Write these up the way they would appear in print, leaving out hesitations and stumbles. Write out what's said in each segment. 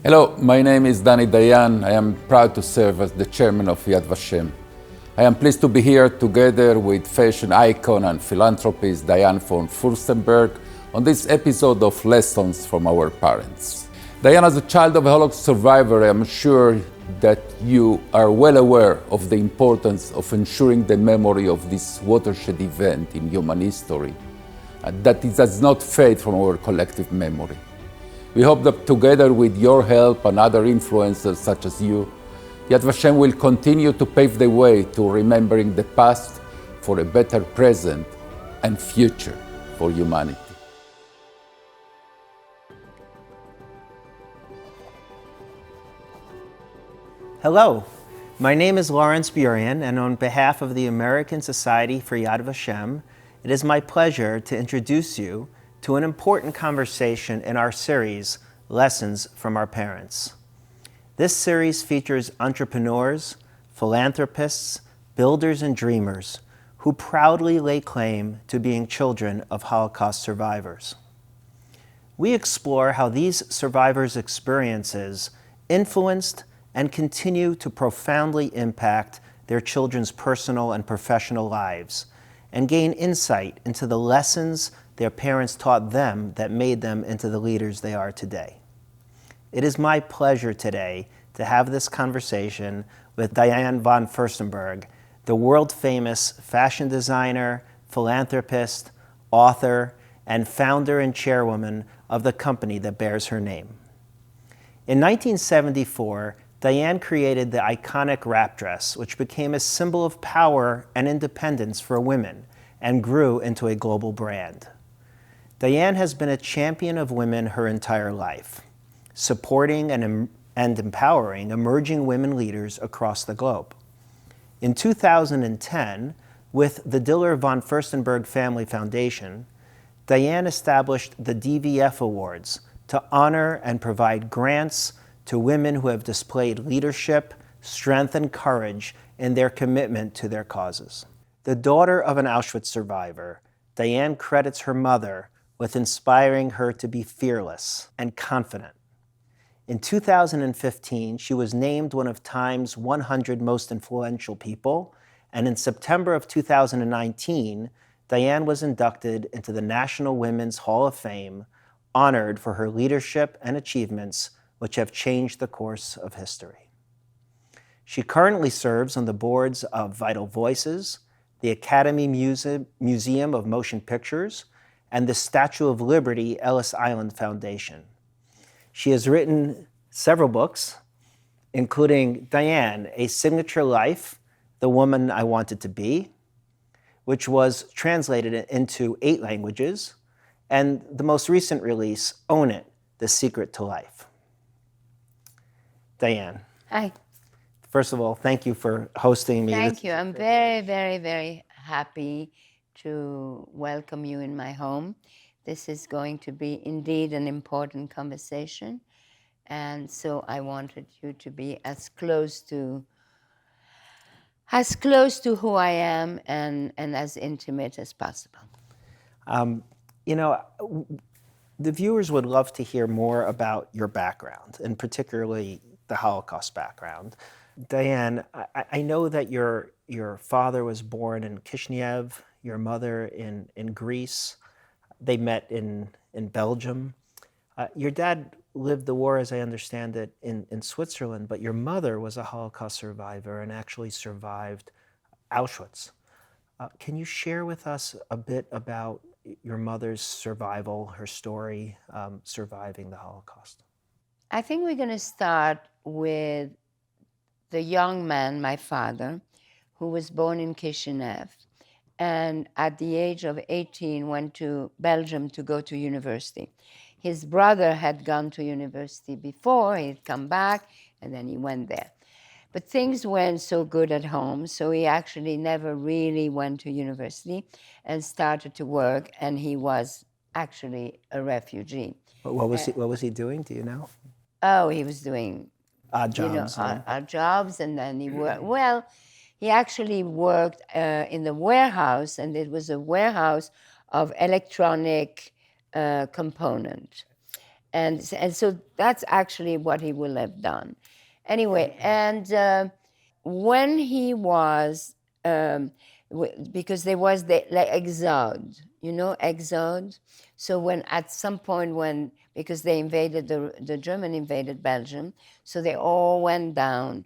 Hello, my name is Danny Dayan. I am proud to serve as the chairman of Yad Vashem. I am pleased to be here together with fashion icon and philanthropist Diane Von Furstenberg on this episode of Lessons from Our Parents. Diane, as a child of a Holocaust survivor, I am sure that you are well aware of the importance of ensuring the memory of this watershed event in human history, and that it does not fade from our collective memory. We hope that together with your help and other influencers such as you, Yad Vashem will continue to pave the way to remembering the past for a better present and future for humanity. Hello, my name is Lawrence Burian, and on behalf of the American Society for Yad Vashem, it is my pleasure to introduce you to an important conversation in our series, Lessons from Our Parents. This series features entrepreneurs, philanthropists, builders, and dreamers who proudly lay claim to being children of Holocaust survivors. We explore how these survivors' experiences influenced and continue to profoundly impact their children's personal and professional lives, and gain insight into the lessons their parents taught them that made them into the leaders they are today. It is my pleasure today to have this conversation with Diane Von Furstenberg, the world-famous fashion designer, philanthropist, author, and founder and chairwoman of the company that bears her name. In 1974, Diane created the iconic wrap dress, which became a symbol of power and independence for women and grew into a global brand. Diane has been a champion of women her entire life, supporting and empowering emerging women leaders across the globe. In 2010, with the Diller Von Furstenberg Family Foundation, Diane established the DVF Awards to honor and provide grants to women who have displayed leadership, strength, and courage in their commitment to their causes. The daughter of an Auschwitz survivor, Diane credits her mother with inspiring her to be fearless and confident. In 2015, she was named one of Time's 100 most influential people, and in September of 2019, Diane was inducted into the National Women's Hall of Fame, honored for her leadership and achievements which have changed the course of history. She currently serves on the boards of Vital Voices, the Academy Museum of Motion Pictures, and the Statue of Liberty Ellis Island Foundation. She has written several books, including Diane, A Signature Life, The Woman I Wanted to Be, which was translated into 8 languages, and the most recent release, Own It, The Secret to Life. Diane. Hi. First of all, thank you for hosting me. Thank you. I'm very, very, very happy to welcome you in my home. This is going to be indeed an important conversation. And so I wanted you to be as close to who I am and as intimate as possible. The viewers would love to hear more about your background, and particularly the Holocaust background. Diane, I know that your father was born in Kishinev, your mother in Greece. They met in Belgium. Your dad lived the war, as I understand it, in Switzerland, but your mother was a Holocaust survivor and actually survived Auschwitz. Can you share with us a bit about your mother's survival, her story, surviving the Holocaust? I think we're going to start with the young man, my father, who was born in Kishinev, and at the age of 18 went to Belgium to go to university. His brother had gone to university before, he'd come back, and then he went there. But things weren't so good at home, so he actually never really went to university and started to work, and he was actually a refugee. What was he doing? Do you know? Oh, he was doing odd jobs. Odd jobs, and then he worked. Well, he actually worked in the warehouse, and it was a warehouse of electronic component. And so that's actually what he will have done. Anyway, and when he was, because there was the like exode, exode. So when at some point when, because they invaded, the German invaded Belgium, so they all went down,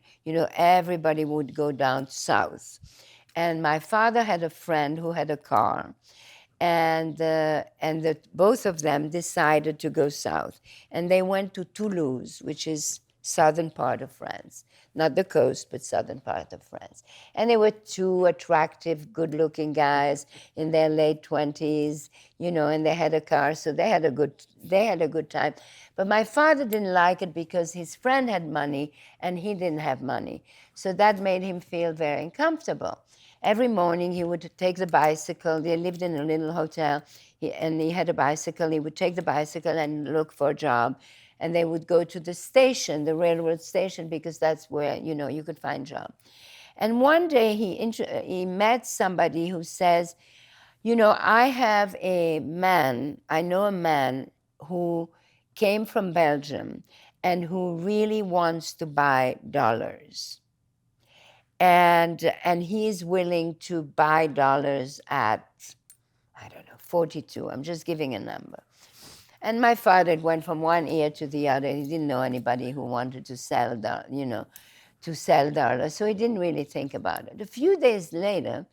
everybody would go down south. And my father had a friend who had a car, and both of them decided to go south, and they went to Toulouse, which is southern part of France, not the coast, but southern part of France. And they were two attractive, good-looking guys in their late 20s, and they had a car, so they had a good time. But my father didn't like it because his friend had money and he didn't have money, so that made him feel very uncomfortable. Every morning he would take the bicycle. They lived in a little hotel, and he had a bicycle. He would take the bicycle and look for a job. And they would go to the station, the railroad station, because that's where, you could find jobs. And one day he met somebody who says, I know a man who came from Belgium and who really wants to buy dollars. And he's willing to buy dollars at, I don't know, 42. I'm just giving a number. And my father went from one ear to the other. He didn't know anybody who wanted to sell dollars, so he didn't really think about it. A few days later,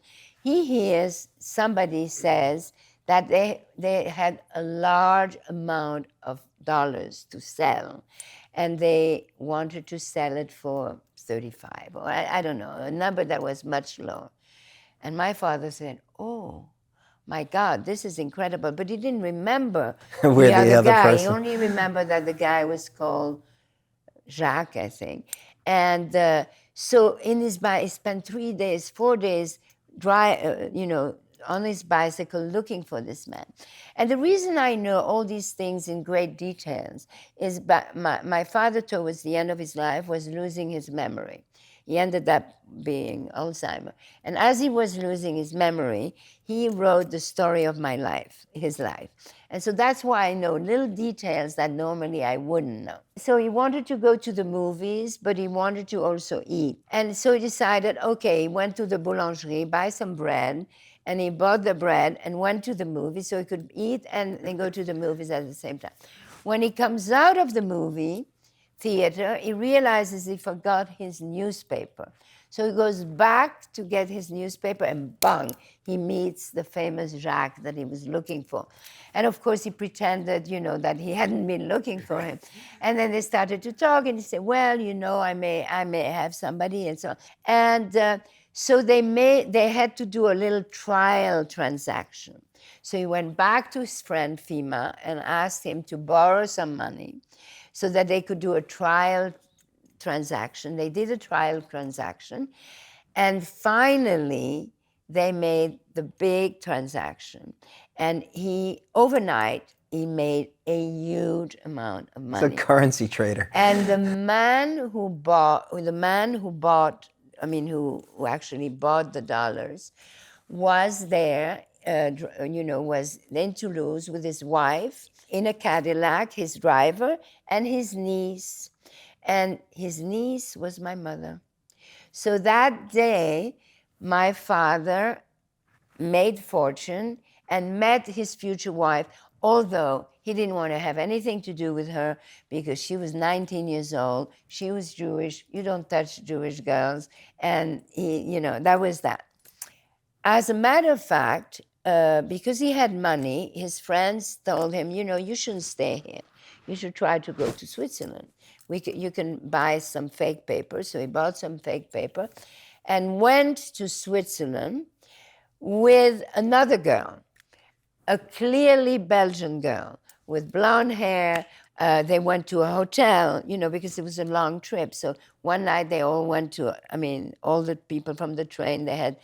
he hears somebody says that they had a large amount of dollars to sell, and they wanted to sell it for 35, or I don't know, a number that was much lower. And my father said, "Oh, my God, this is incredible." But he didn't remember Where the other guy. person. He only remembered that the guy was called Jacques, I think. And so in his he spent 3 days, 4 days, on his bicycle looking for this man. And the reason I know all these things in great details is my father, towards the end of his life, was losing his memory. He ended up being Alzheimer. And as he was losing his memory, he wrote the story of my life, his life. And so that's why I know little details that normally I wouldn't know. So he wanted to go to the movies, but he wanted to also eat. And so he decided, okay, he went to the boulangerie, buy some bread, and he bought the bread and went to the movies so he could eat and then go to the movies at the same time. When he comes out of the movie theater, he realizes he forgot his newspaper. So he goes back to get his newspaper, and bang, he meets the famous Jacques that he was looking for. And of course, he pretended, that he hadn't been looking for him. And then they started to talk, and he said, well, I may have somebody, and so on. And so they had to do a little trial transaction. So he went back to his friend Fima and asked him to borrow some money so that they could do a trial transaction. They did a trial transaction, and finally they made the big transaction. And overnight, he made a huge amount of money. He's a currency trader. And the man who actually bought the dollars was there, was in Toulouse with his wife, in a Cadillac, his driver, and his niece. And his niece was my mother. So that day, my father made fortune and met his future wife, although he didn't want to have anything to do with her because she was 19 years old. She was Jewish. You don't touch Jewish girls. And that was that. As a matter of fact, because he had money, his friends told him, you shouldn't stay here. You should try to go to Switzerland. You can buy some fake paper. So he bought some fake paper and went to Switzerland with another girl, a clearly Belgian girl with blonde hair. They went to a hotel, because it was a long trip. So one night they all went to, all the people from the train, they had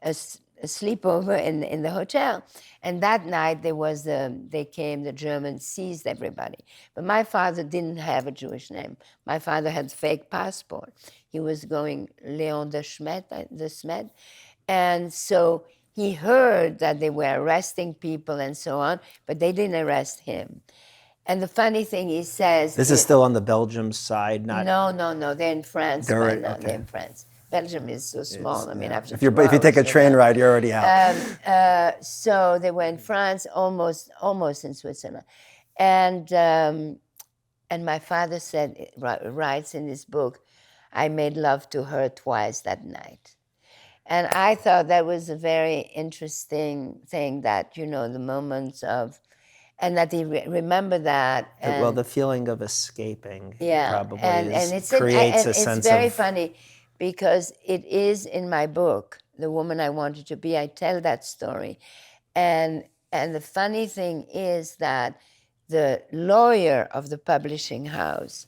a sleepover in the hotel. And that night the Germans seized everybody. But my father didn't have a Jewish name. My father had fake passport. He was going Léon de Smet. And so he heard that they were arresting people and so on, but they didn't arrest him. And the funny thing he says... This is still on the Belgium side, not... No, they're in France by now. Okay. They're in France. Belgium is so small. I mean, after if you take a train ride, you're already out. So they were in France, almost in Switzerland. And my father writes in his book, I made love to her twice that night. And I thought that was a very interesting thing, that, the moments of, and that he remembered that. And, the feeling of escaping probably creates a sense of... It's very funny, because it is in my book, The Woman I Wanted to Be. I tell that story. And the funny thing is that the lawyer of the publishing house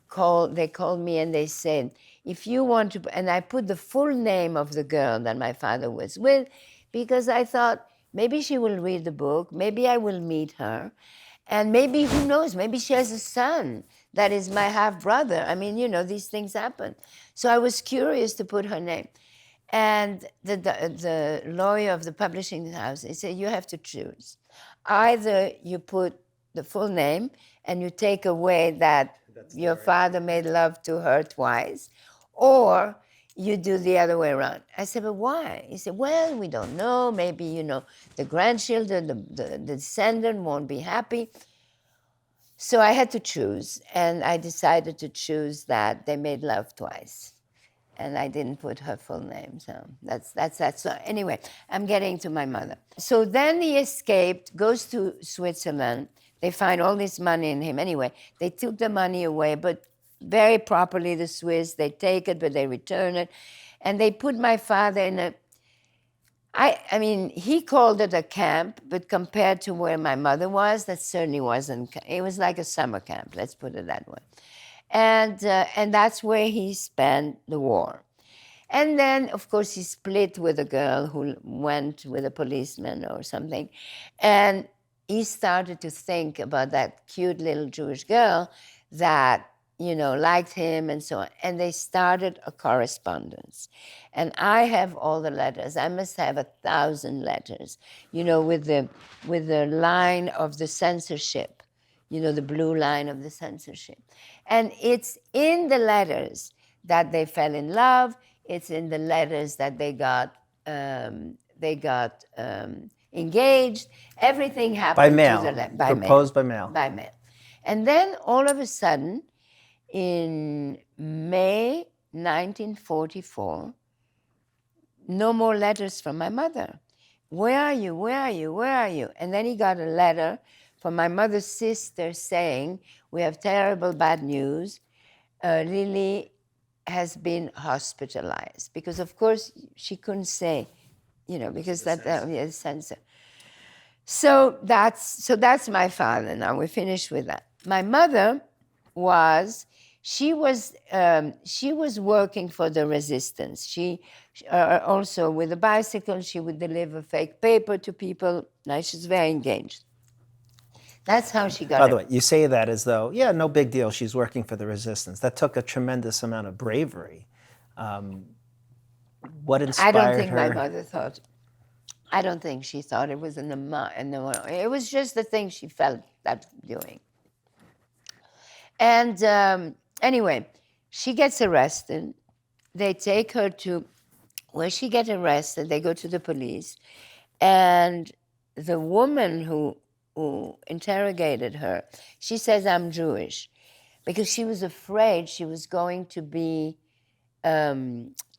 called me and they said, if you want to, and I put the full name of the girl that my father was with, because I thought maybe she will read the book, maybe I will meet her, and maybe, who knows, maybe she has a son that is my half-brother. I mean, these things happen. So I was curious to put her name. And the lawyer of the publishing house, he said, you have to choose. Either you put the full name and you take away that your father made love to her twice, or you do the other way around. I said, but why? He said, well, we don't know. Maybe, the grandchildren, the descendant won't be happy. So I had to choose, and I decided to choose that they made love twice. And I didn't put her full name, so that's that. So anyway, I'm getting to my mother. So then he escaped, goes to Switzerland. They find all this money in him. Anyway, they took the money away, but very properly, the Swiss, they take it, but they return it. And they put my father in I mean, he called it a camp, but compared to where my mother was, that certainly wasn't. It was like a summer camp, let's put it that way. And that's where he spent the war. And then, of course, he split with a girl who went with a policeman or something. And he started to think about that cute little Jewish girl that, liked him and so on. And they started a correspondence. And I have all the letters. I must have 1,000 letters, with the line of the censorship, the blue line of the censorship. And it's in the letters that they fell in love. It's in the letters that they got engaged. Everything happened by mail. Proposed by mail. By mail. And then all of a sudden, in May 1944, no more letters from my mother. Where are you? Where are you? Where are you? And then he got a letter from my mother's sister saying, we have terrible bad news. Lily has been hospitalized. Because, of course, she couldn't say, because the censor. So that's my father. Now we're finished with that. My mother she was working for the resistance. She also with a bicycle, she would deliver fake paper to people. Now she's very engaged. That's how she got it. By the way, you say that as though, no big deal, she's working for the resistance. That took a tremendous amount of bravery. What inspired her? I don't think my mother thought. I don't think she thought it was in the mind. It was just the thing she felt that doing. And anyway, she gets arrested. They take her to where she gets arrested. They go to the police. And the woman who interrogated her, she says, I'm Jewish. Because she was afraid she was going to be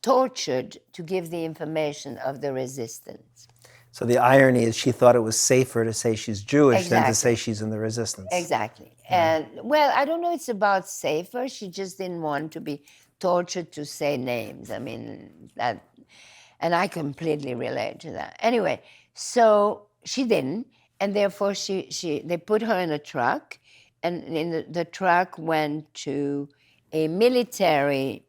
tortured to give the information of the resistance. So the irony is she thought it was safer to say she's Jewish than to say she's in the resistance. Exactly. And, well, I don't know it's about safer. She just didn't want to be tortured to say names. I mean, and I completely relate to that. Anyway, so she didn't, and therefore they put her in a truck, and the truck went to a military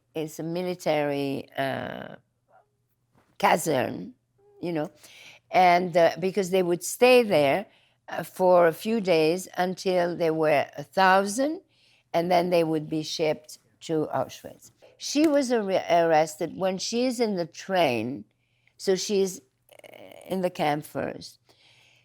caserne, and because they would stay there for a few days until they were 1,000, and then they would be shipped to Auschwitz. She was arrested when she's in the train, so she's in the camp first.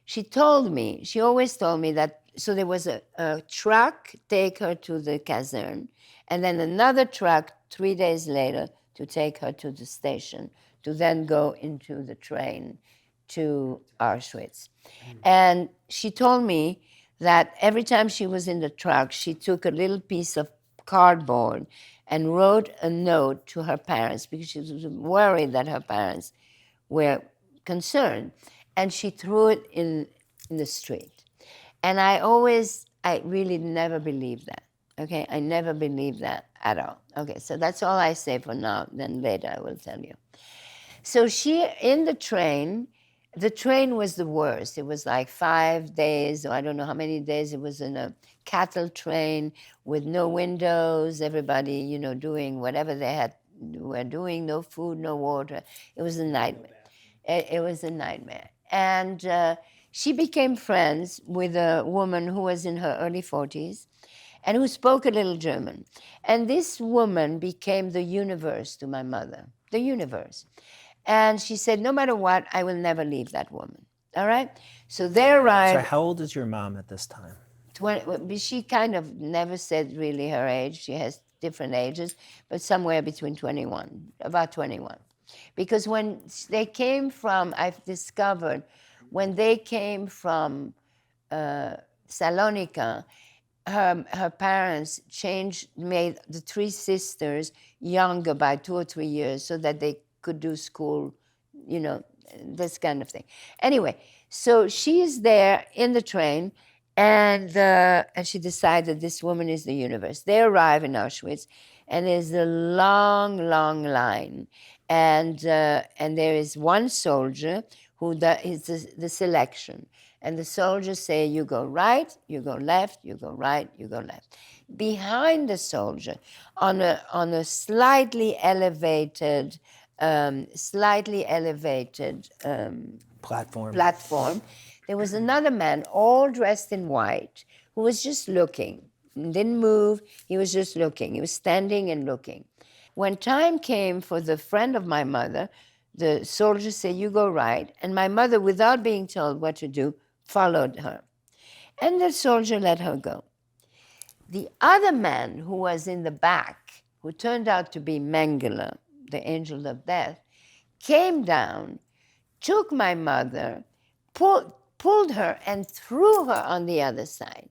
she told me, she always told me that, so there was a truck take her to the caserne, and then another truck 3 days later to take her to the station, to then go into the train to Auschwitz. And she told me that every time she was in the truck, she took a little piece of cardboard and wrote a note to her parents because she was worried that her parents were concerned. And she threw it in the street. And I really never believed that. Okay, I never believed that at all. Okay, so that's all I say for now. Then later I will tell you. So she, in the train was the worst. It was like 5 days, or I don't know how many days. It was in a cattle train with no windows, everybody, doing whatever were doing, no food, no water. It was a nightmare. It was a nightmare. And she became friends with a woman who was in her early 40s and who spoke a little German. And this woman became the universe to my mother, the universe. And she said, no matter what, I will never leave that woman. All right? So they arrived. So how old is your mom at this time? She kind of never said really her age. She has different ages, but somewhere between 21, about 21. Because when they came from, I've discovered, when they came from Thessaloniki, her parents made the 3 sisters younger by 2 or 3 years so that they could do school, this kind of thing. Anyway, so she's there in the train, and she decided this woman is the universe. They arrive in Auschwitz, and there's a long, long line, and there is one soldier who is the selection. And the soldiers say, you go right, you go left, you go right, you go left. Behind the soldier, on a slightly elevated platform, there was another man, all dressed in white, who was just looking. Didn't move, he was just looking. He was standing and looking. When time came for the friend of my mother, the soldier said, you go right. And my mother, without being told what to do, followed her. And the soldier let her go. The other man who was in the back, who turned out to be Mengele, the angel of death, came down, took my mother, pulled her and threw her on the other side.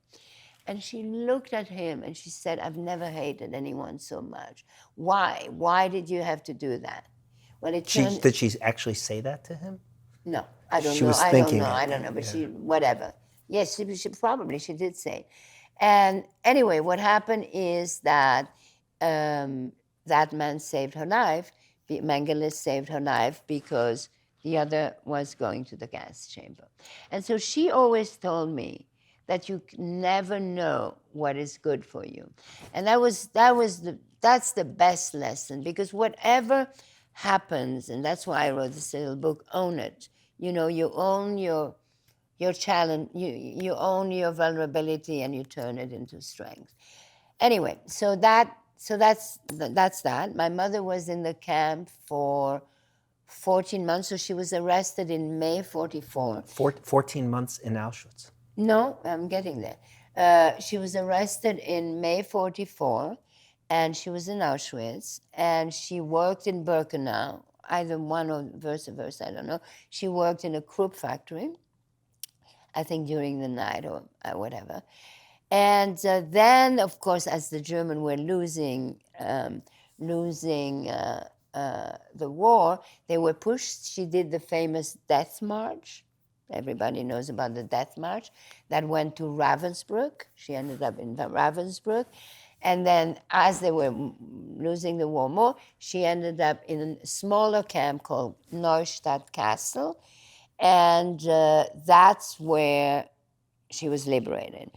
And she looked at him and she said, I've never hated anyone so much. Why? Why did you have to do that? Well, Did she actually say that to him? No, I don't know. She was thinking it. I don't know, but she, whatever. Yes, she did say. And anyway, what happened is that that man saved her life. Mengele saved her life because the other was going to the gas chamber. And so she always told me that you never know what is good for you. And that's the best lesson, because whatever happens, and that's why I wrote this little book, Own It. You own your challenge, you own your vulnerability, and you turn it into strength. Anyway, so that's that. My mother was in the camp for 14 months, so she was arrested in May 44. 14 months in Auschwitz. No, I'm getting there. She was arrested in May 44, and she was in Auschwitz, and she worked in Birkenau, either one or versa, I don't know. She worked in a Krupp factory, I think during the night or whatever. And then, of course, as the Germans were losing the war, they were pushed. She did the famous Death March. Everybody knows about the Death March. That went to Ravensbrück. She ended up in Ravensbrück. And then as they were losing the war more, she ended up in a smaller camp called Neustadt Castle. And that's where she was liberated.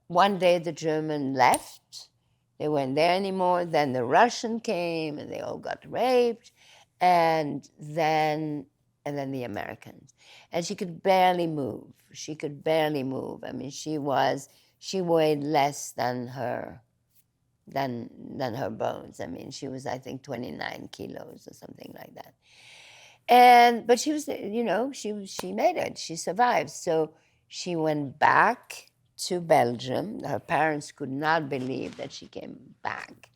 One day the German left. They weren't there anymore. Then the Russian came and they all got raped. And then the Americans. And she could barely move. I mean, she weighed less than her bones. I mean, she was, I think, 29 kilos or something like that. But she was, she made it. She survived. So she went back to Belgium. Her parents could not believe that she came back.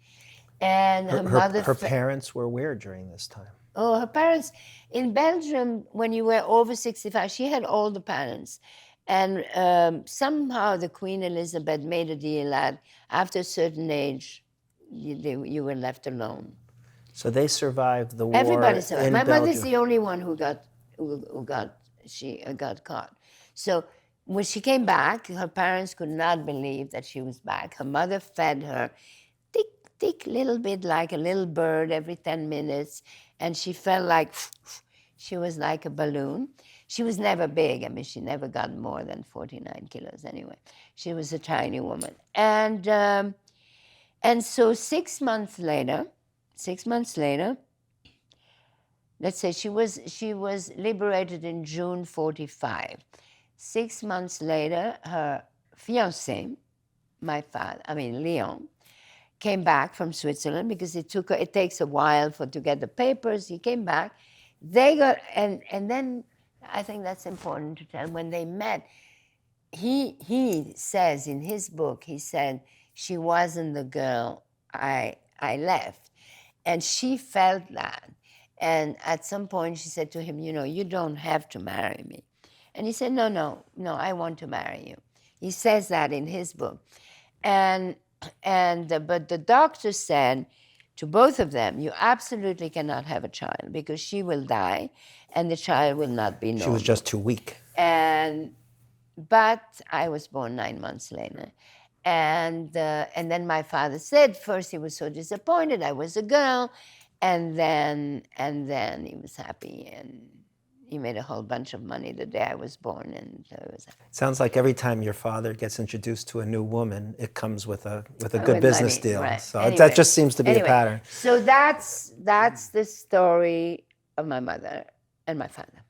And her mother... Her parents were where during this time? Oh, her parents, in Belgium, when you were over 65, she had all the parents. And somehow the Queen Elizabeth made a deal that after a certain age, you were left alone. So they survived the war. Everybody survived. My Belgium. mother's the only one who got caught. So when she came back, her parents could not believe that she was back. Her mother fed her thick little bit like a little bird every 10 minutes, and she felt like she was like a balloon. She was never big. I mean, she never got more than 49 kilos anyway. She was a tiny woman. And so 6 months later, let's say she was liberated in June 45. 6 months later, her fiancé, Leon, came back from Switzerland because it takes a while to get the papers. He came back. They got, and then I think that's important to tell. When they met, he says in his book, he said, she wasn't the girl I left. And she felt that. And at some point she said to him, you don't have to marry me. And he said, no, I want to marry you. He says that in his book. But the doctor said to both of them, you absolutely cannot have a child because she will die and the child will not be normal. She was just too weak. But I was born 9 months later. And then my father said, first he was so disappointed I was a girl, and then he was happy, and he made a whole bunch of money the day I was born, and so it was happy. Sounds like every time your father gets introduced to a new woman, it comes with a good business money, deal. right. So Anyway, that just seems to be a pattern. So that's the story of my mother and my father.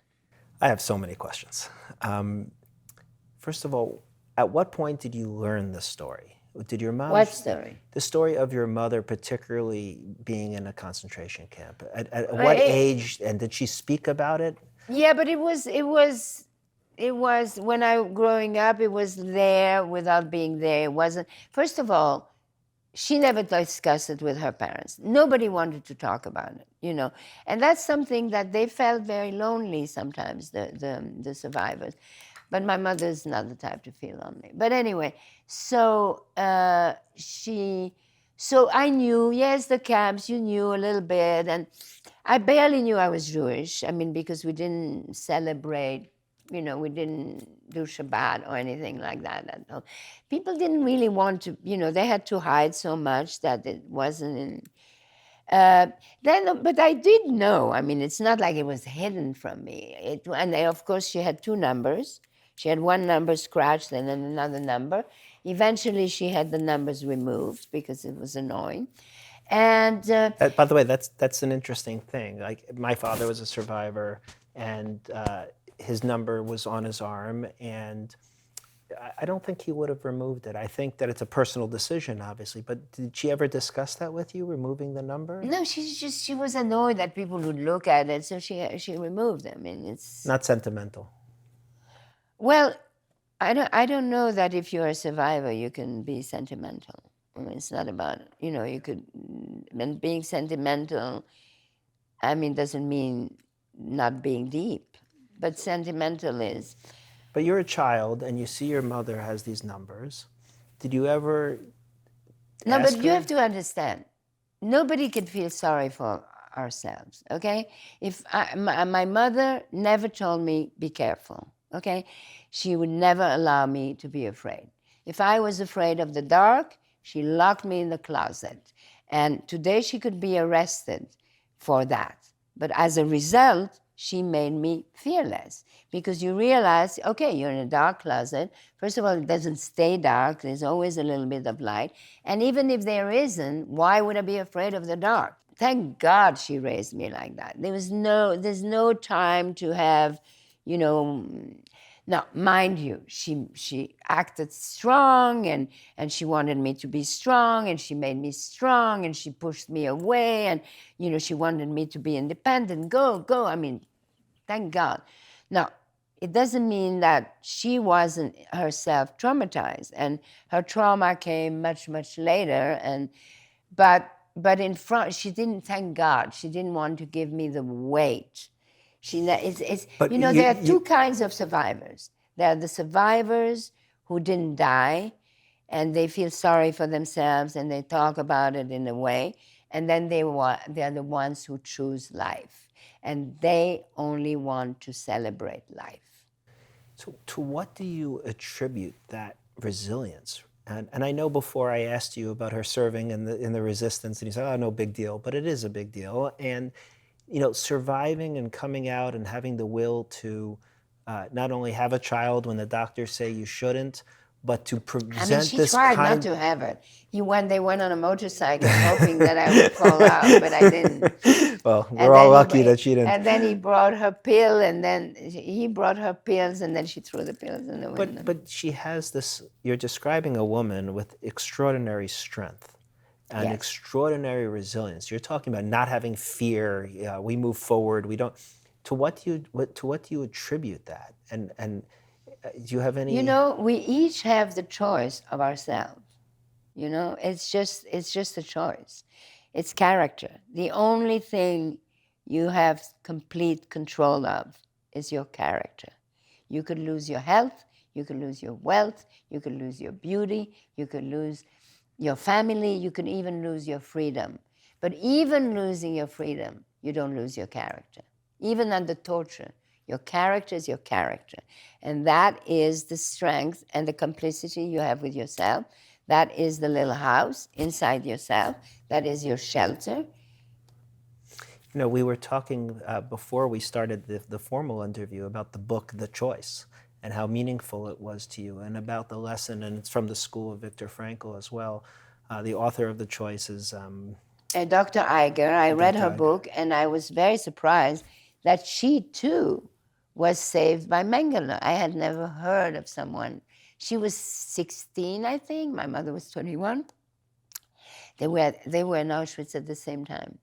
I have so many questions. First of all, at what point did you learn this story? Did your mom? What story? The story of your mother, particularly being in a concentration camp. At what age, and did she speak about it? Yeah, but it was when I growing up. It was there without being there. It wasn't. First of all, she never discussed it with her parents. Nobody wanted to talk about it, and that's something that they felt very lonely sometimes. The survivors. But my mother's not the type to feel lonely. But anyway, so I knew, yes, the camps, you knew a little bit. And I barely knew I was Jewish. I mean, because we didn't celebrate, we didn't do Shabbat or anything like that. People didn't really want to, they had to hide so much that it wasn't in... But I did know. I mean, it's not like it was hidden from me. Of course, she had two numbers. She had one number scratched and then another number. Eventually, she had the numbers removed because it was annoying. And by the way, that's an interesting thing. Like, my father was a survivor, and his number was on his arm, and I don't think he would have removed it. I think that it's a personal decision, obviously. But did she ever discuss that with you, removing the number? No, she was annoyed that people would look at it, so she removed them. And it's not sentimental. Well, I don't know that if you're a survivor, you can be sentimental. I mean, it's not about, you could, and being sentimental, doesn't mean not being deep, but sentimental is. But you're a child and you see your mother has these numbers. Did you ever No, ask but her? You have to understand, nobody can feel sorry for ourselves, okay? My mother never told me, be careful. Okay, she would never allow me to be afraid. If I was afraid of the dark, she locked me in the closet. And today she could be arrested for that. But as a result, she made me fearless because you realize, okay, you're in a dark closet. First of all, it doesn't stay dark. There's always a little bit of light. And even if there isn't, why would I be afraid of the dark? Thank God she raised me like that. There's no time to have, now, mind you, she acted strong and she wanted me to be strong and she made me strong and she pushed me away and, she wanted me to be independent. Go. I mean, Thank God. Now, it doesn't mean that she wasn't herself traumatized, and her trauma came much, much later. But in front, she didn't. Thank God, she didn't want to give me the weight. But There are two kinds of survivors. There are the survivors who didn't die, and they feel sorry for themselves, and they talk about it in a way. And then they are the ones who choose life, and they only want to celebrate life. So to what do you attribute that resilience? And I know before I asked you about her serving in the resistance, and you said, oh, no big deal, but it is a big deal. And surviving and coming out and having the will to not only have a child when the doctors say you shouldn't, but to present she this tried kind. not to have it. They went on a motorcycle hoping that I would fall out, but I didn't. Well, we're all lucky that she didn't. And then he brought her pill, and then he brought her pills, and then she threw the pills in the window. But she has this. You're describing a woman with extraordinary strength and Yes. extraordinary resilience. You're talking about not having fear. We move forward. We don't. To what do you attribute that? And do you have any? We each have the choice of ourselves. It's just a choice. It's character. The only thing you have complete control of is your character. You could lose your health, you could lose your wealth, you could lose your beauty, you could lose your family, you could even lose your freedom. But even losing your freedom, you don't lose your character. Even under torture, your character is your character. And that is the strength and the complicity you have with yourself. That is the little house inside yourself. That is your shelter. We were talking before we started the formal interview about the book, The Choice, and how meaningful it was to you, and about the lesson, and it's from the school of Viktor Frankl as well. The author of The Choice is... Dr. Iger. I read her book, and I was very surprised that she, too, was saved by Mengele. I had never heard of someone. She was 16, I think. My mother was 21. They were in Auschwitz at the same time.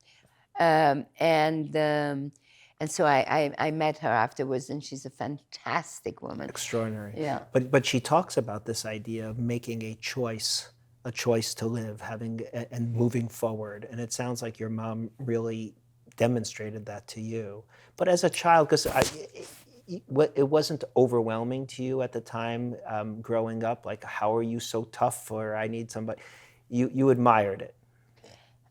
And so I met her afterwards, and she's a fantastic woman. Extraordinary. Yeah. But she talks about this idea of making a choice to live, and moving forward. And it sounds like your mom really demonstrated that to you. But as a child, because it wasn't overwhelming to you at the time growing up, like, how are you so tough, or I need somebody, you admired it.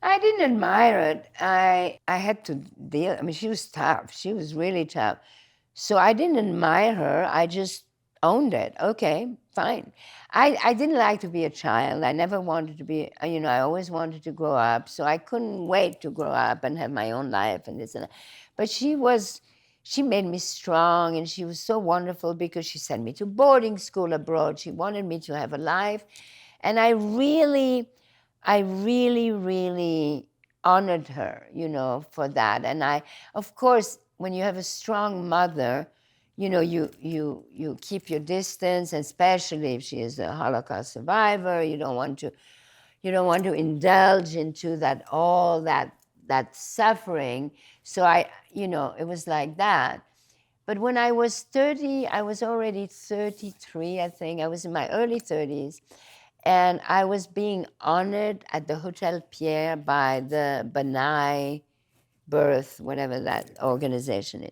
I didn't admire it. I had to deal. She was tough. She was really tough. So I didn't admire her. I just owned it. Okay, fine. I didn't like to be a child. I never wanted to be, I always wanted to grow up. So I couldn't wait to grow up and have my own life and this and that. But she made me strong, and she was so wonderful because she sent me to boarding school abroad. She wanted me to have a life. And I really, really honored her, for that. And of course, when you have a strong mother, you keep your distance, and especially if she is a Holocaust survivor, you don't want to indulge into that suffering. So it was like that. But when I was 30, I was already 33, I think. I was in my early 30s. And I was being honored at the Hotel Pierre by the Benai Birth, whatever that organization is.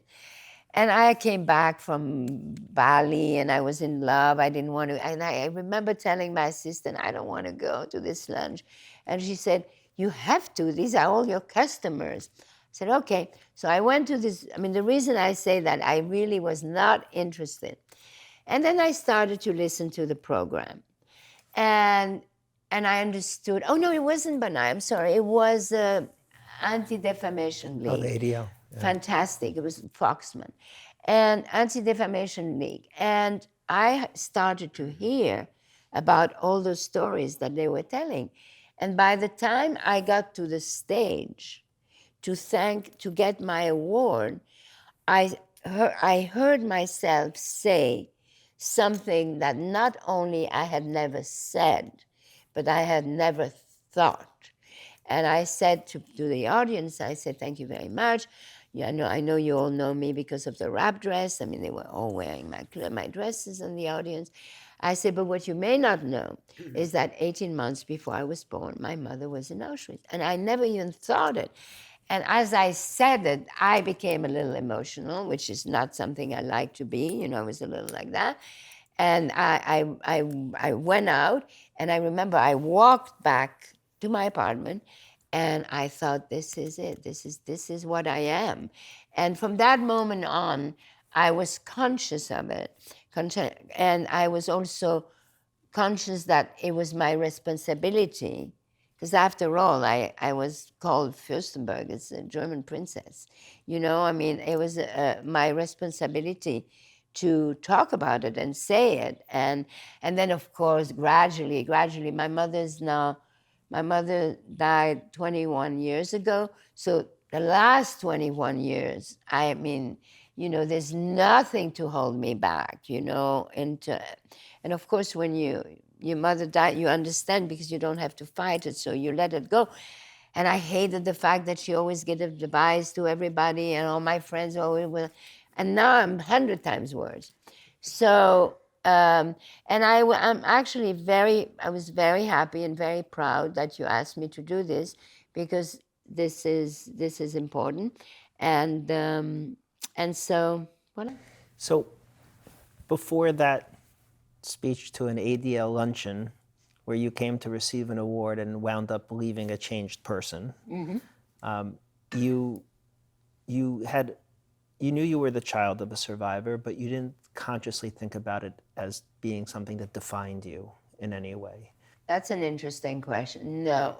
And I came back from Bali, and I was in love. I didn't want to. And I remember telling my assistant, I don't want to go to this lunch. And she said, you have to. These are all your customers. I said, okay. So I went to this. The reason I say that, I really was not interested. And then I started to listen to the program. And I understood, oh no, it wasn't Benai, I'm sorry. It was Anti-Defamation League. Oh, the ADL. Yeah. Fantastic, it was Foxman. And Anti-Defamation League. And I started to hear about all those stories that they were telling. And by the time I got to the stage to get my award, I heard myself say something that not only I had never said, but I had never thought. And I said to the audience, I said, thank you very much. Yeah, I know you all know me because of the wrap dress. I mean, they were all wearing my dresses in the audience. I said, but what you may not know is that 18 months before I was born, my mother was in Auschwitz. And I never even thought it. And as I said it, I became a little emotional, which is not something I like to be. I was a little like that. And I went out, and I remember I walked back to my apartment, and I thought, this is it. This is what I am. And from that moment on, I was conscious of it. And I was also conscious that it was my responsibility, because after all, I was called Furstenberg, it's a German princess. I mean, it was my responsibility to talk about it and say it. And then, of course, gradually, my mother died 21 years ago. So the last 21 years, I mean, there's nothing to hold me back, and of course, when your mother died, you understand because you don't have to fight it, so you let it go. And I hated the fact that she always gave advice to everybody, and all my friends always were, and now I'm 100 times worse. So, and I'm actually I was very happy and very proud that you asked me to do this, because this is important, and so what? So before that speech to an ADL luncheon where you came to receive an award and wound up leaving a changed person, you knew you were the child of a survivor, but you didn't consciously think about it as being something that defined you in any way. That's an interesting question. No.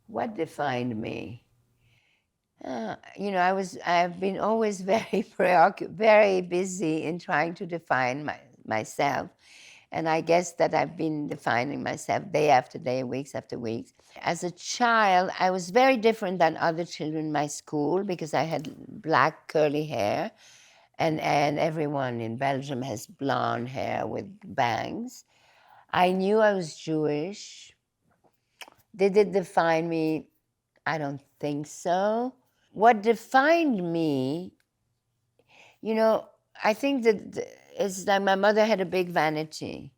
What defined me? I've been always very very busy in trying to define myself. And I guess that I've been defining myself day after day, weeks after weeks. As a child, I was very different than other children in my school because I had black curly hair, and everyone in Belgium has blonde hair with bangs. I knew I was Jewish. Did it define me? I don't think so. What defined me, I think that it's that my mother had a big vanity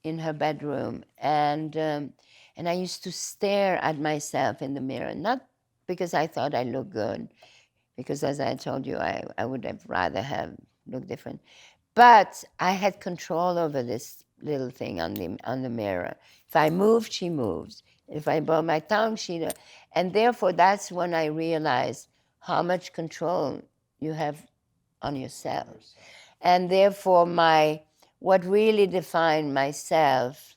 in her bedroom, and I used to stare at myself in the mirror, not because I thought I looked good, because as I told you, I would have rather have looked different, but I had control over this little thing on the mirror. If I moved, she moved. If I brought my tongue, and therefore that's when I realized how much control you have on yourself. And therefore what really defined myself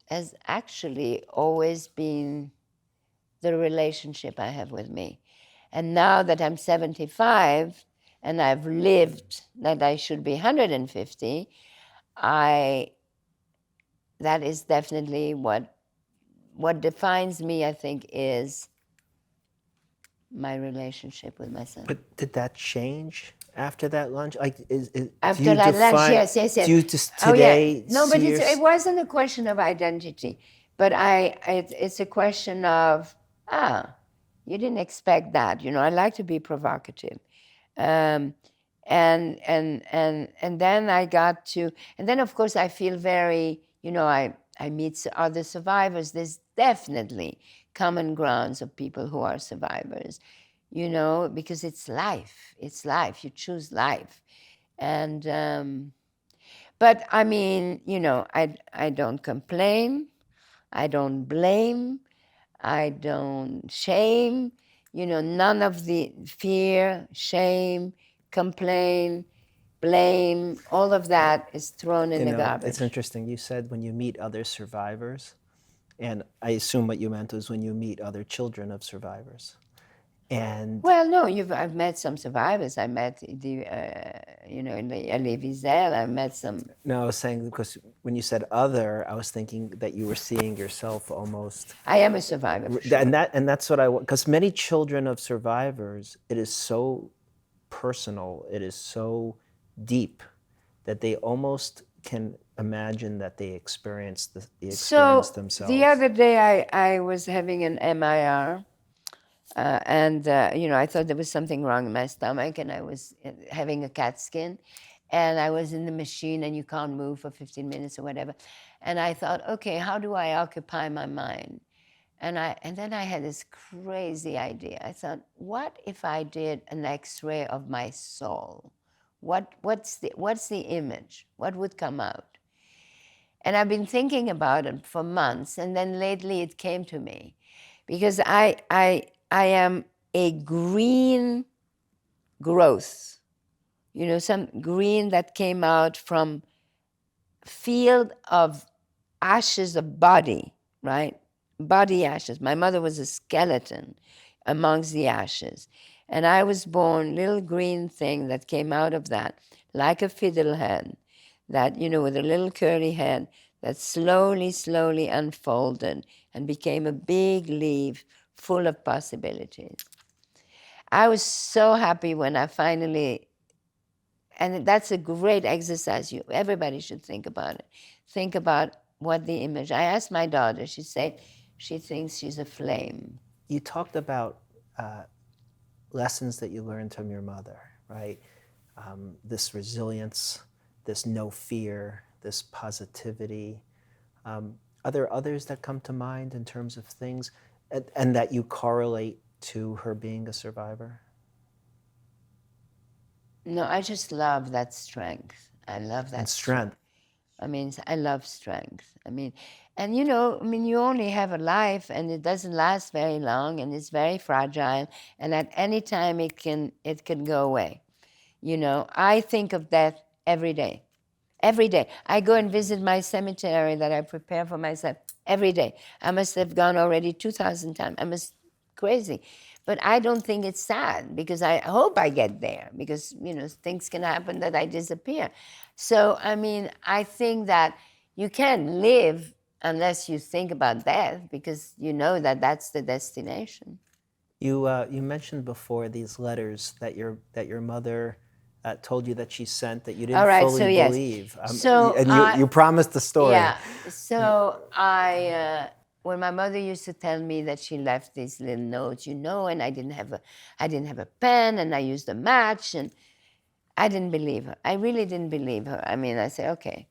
has actually always been the relationship I have with me. And now that I'm 75 and I've lived that I should be 150, that is definitely what defines me, I think, is my relationship with myself. But did that change after that lunch? Like, after that lunch, yes. Do you just today? No, but it wasn't a question of identity, but it's a question of you didn't expect that. I like to be provocative, and then I got to, and then of course I feel very, I meet other survivors. There's definitely common grounds of people who are survivors, because it's life. It's life. You choose life. And, but I mean, I don't complain. I don't blame. I don't shame. None of the fear, shame, complain, blame, all of that is thrown in the garbage. It's interesting. You said when you meet other survivors, and I assume what you meant was when you meet other children of survivors. And well, no, I've met some survivors. I met in the Elie Wiesel. I met some. No, I was saying because when you said other, I was thinking that you were seeing yourself almost. I am a survivor, for sure. And that's what because many children of survivors, it is so personal, it is so deep that they almost can imagine that they experienced the So experience themselves. the other day I was having an MIR, and I thought there was something wrong in my stomach, and I was having a CAT scan, and I was in the machine, and you can't move for 15 minutes or whatever. And I thought, okay, how do I occupy my mind? And then I had this crazy idea. I thought, what if I did an X-ray of my soul? What's the image? What would come out? And I've been thinking about it for months, and then lately it came to me, because I am a green growth, some green that came out from field of ashes of body, right? Body ashes. My mother was a skeleton amongst the ashes. And I was born, little green thing that came out of that, like a fiddlehead, that, with a little curly head that slowly, slowly unfolded and became a big leaf full of possibilities. I was so happy when I finally, and that's a great exercise. Everybody should think about it. Think about what the image. I asked my daughter, she said she thinks she's a flame. You talked about lessons that you learned from your mother, right? This resilience, this no fear, this positivity. Are there others that come to mind in terms of things and that you correlate to her being a survivor? No, I just love that strength. I love that strength. I love strength. And you only have a life, and it doesn't last very long, and it's very fragile, and at any time it can go away. I think of death every day. Every day. I go and visit my cemetery that I prepare for myself every day. I must have gone already 2,000 times. Crazy. But I don't think it's sad, because I hope I get there, because, things can happen that I disappear. So, I think that you can't live unless you think about death, because you know that that's the destination. You mentioned before these letters that your mother told you that she sent that you didn't fully believe. And you promised the story. Yeah. So when my mother used to tell me that she left these little notes, and I didn't have a pen, and I used a match, and I didn't believe her. I really didn't believe her. I said, okay.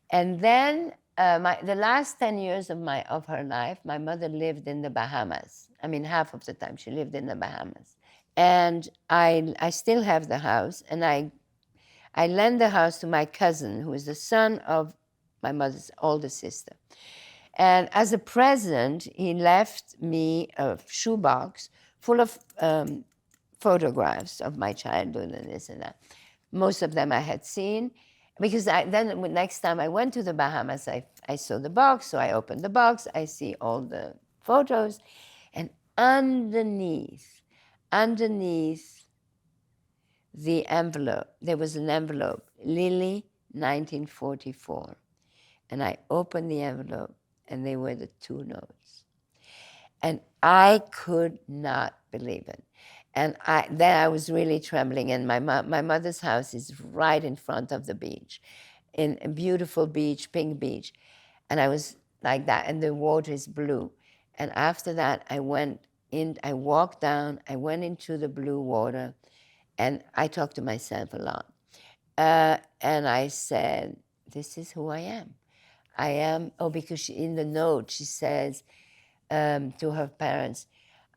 And then the last 10 years of her life, my mother lived in the Bahamas. Half of the time she lived in the Bahamas. And I still have the house, and I lent the house to my cousin, who is the son of my mother's older sister. And as a present, he left me a shoebox full of photographs of my childhood and this and that. Most of them I had seen, because then next time I went to the Bahamas, I saw the box, so I opened the box, I see all the photos, and underneath the envelope, there was an envelope, Lily, 1944. And I opened the envelope, and they were the 2 notes. And I could not believe it. And then I was really trembling, and my mother's house is right in front of the beach, in a beautiful beach, pink beach. And I was like that, and the water is blue. And after that, I walked down, I went into the blue water, and I talked to myself a lot. And I said, this is who I am. Because in the note she says to her parents,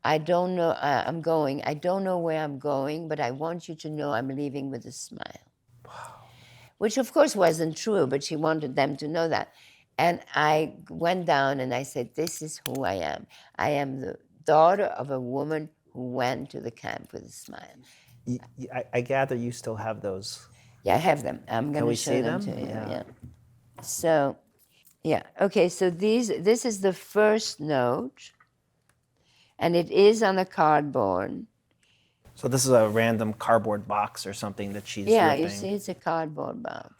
I don't know, I don't know where I'm going, but I want you to know I'm leaving with a smile. Wow. Which of course wasn't true, but she wanted them to know that. And I went down and I said, this is who I am. I am the daughter of a woman who went to the camp with a smile. I gather you still have those. Yeah, I have them. I'm going to show them to you. Yeah. So, yeah. Okay, so this is the first note, and it is on a cardboard. So this is a random cardboard box or something that she's ripping. You see, it's a cardboard box.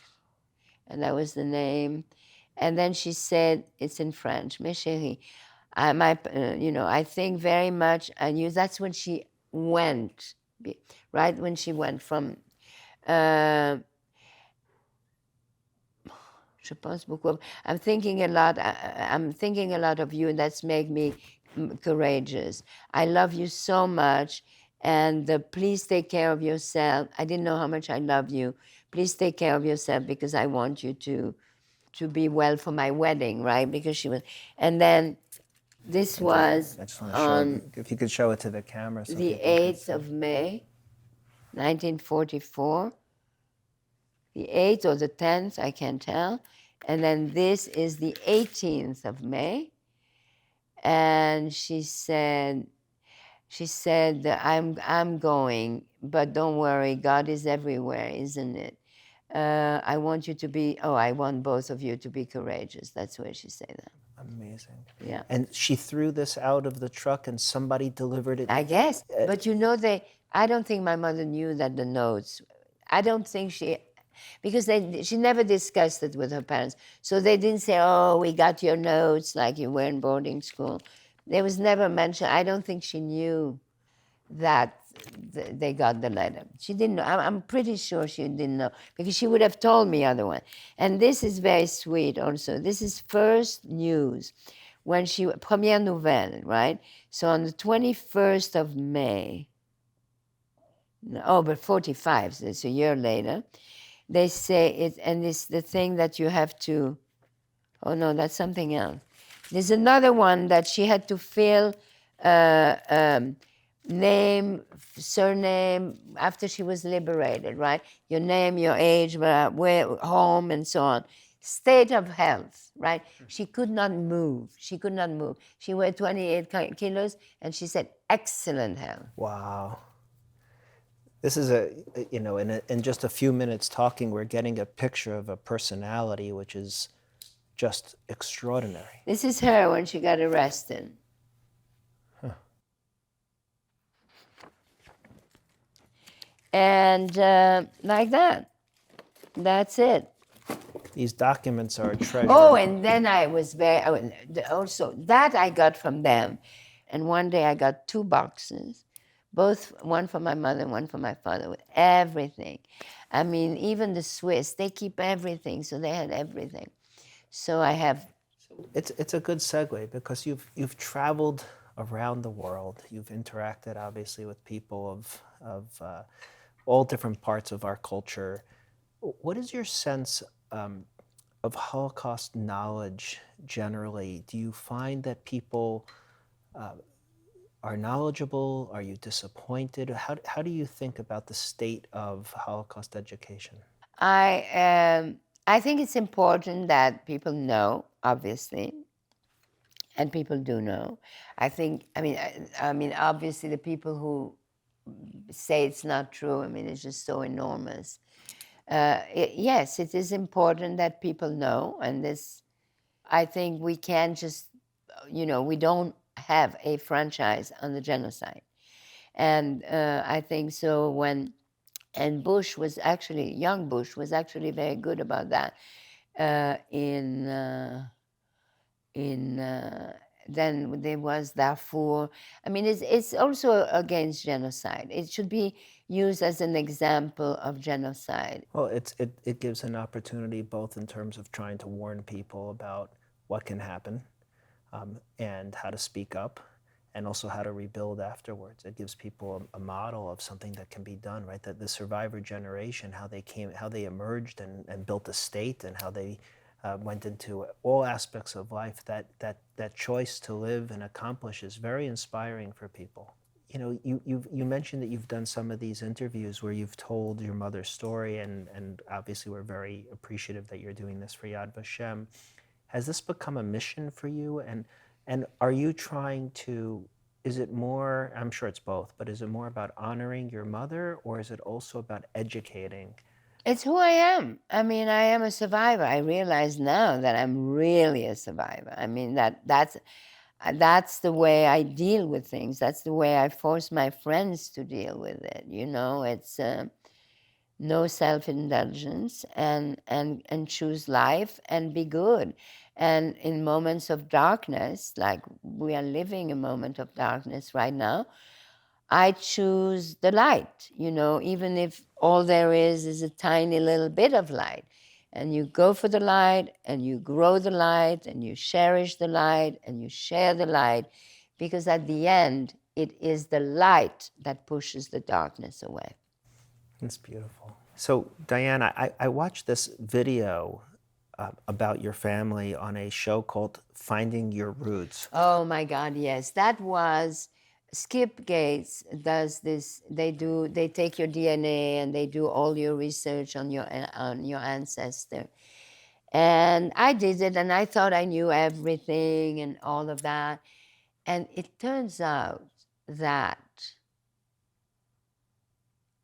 And that was the name. And then she said, it's in French, Mes chéris. I think very much, and that's when she went, right? When she went from, Je pense beaucoup. I'm thinking a lot. I'm thinking a lot of you, and that's made me courageous. I love you so much, and please take care of yourself. I didn't know how much I love you. Please take care of yourself because I want you to be well for my wedding, right? Because she was, and then this was I just want to show on it, if you could show it to the camera. So the people can 8th see. of May, 1944. The 8th or the 10th, I can't tell. And then this is the 18th of May. And she said, I'm going, but don't worry, God is everywhere, isn't it? I want you to be, I want both of you to be courageous. That's where she said that. Amazing. Yeah. And she threw this out of the truck and somebody delivered it. I guess. But I don't think my mother knew that the notes, I don't think because she never discussed it with her parents. So they didn't say, oh, we got your notes like you were in boarding school. There was never mention. I don't think she knew that they got the letter. She didn't know. I'm pretty sure she didn't know because she would have told me otherwise. And this is very sweet also. This is first news when première nouvelle, right? So on the 21st of May, but 45, so it's a year later, they say it, and it's the thing that you have to, oh no, that's something else. There's another one that she had to fill name, surname, after she was liberated, right? Your name, your age, where, home, and so on. State of health, right? She could not move. She could not move. She weighed 28 kilos, and she said, excellent health. Wow. This is in just a few minutes talking, we're getting a picture of a personality which is just extraordinary. This is her when she got arrested. Huh. And like that. That's it. These documents are a treasure. Oh, and then I was also, that I got from them. And one day I got 2 boxes, one for my mother and one for my father, with everything. I mean, even the Swiss, they keep everything, so they had everything. So I have... It's a good segue because you've traveled around the world. You've interacted, obviously, with people of all different parts of our culture. What is your sense of Holocaust knowledge generally? Do you find that people are knowledgeable? Are you disappointed? How do you think about the state of Holocaust education? I think it's important that people know, obviously, and people do know. I mean, obviously, the people who say it's not true, I mean, it's just so enormous. Yes, it is important that people know, and I think we can't just, we don't have a franchise on the genocide. And I think so and young Bush was actually very good about that. Then there was Darfur. I mean, it's also against genocide. It should be used as an example of genocide. Well, it gives an opportunity both in terms of trying to warn people about what can happen and how to speak up, and also how to rebuild afterwards. It gives people a model of something that can be done, right? That the survivor generation, how they emerged and built a state, and how they went into all aspects of life. That choice to live and accomplish is very inspiring for people. You mentioned that you've done some of these interviews where you've told your mother's story, and obviously we're very appreciative that you're doing this for Yad Vashem. Has this become a mission for you? And are you trying to, is it more, I'm sure it's both, but is it more about honoring your mother, or is it also about educating? It's who I am. I mean, I am a survivor. I realize now that I'm really a survivor. I mean, that's the way I deal with things. That's the way I force my friends to deal with it. It's no self-indulgence and choose life and be good. And in moments of darkness, like we are living a moment of darkness right now, I choose the light, even if all there is a tiny little bit of light. And you go for the light, and you grow the light, and you cherish the light, and you share the light, because at the end, it is the light that pushes the darkness away. That's beautiful. So, Diane, I watched this video about your family on a show called Finding Your Roots. Oh my God, yes. That was, Skip Gates does this. They take your DNA and they do all your research on your ancestor. And I did it, and I thought I knew everything and all of that. And it turns out that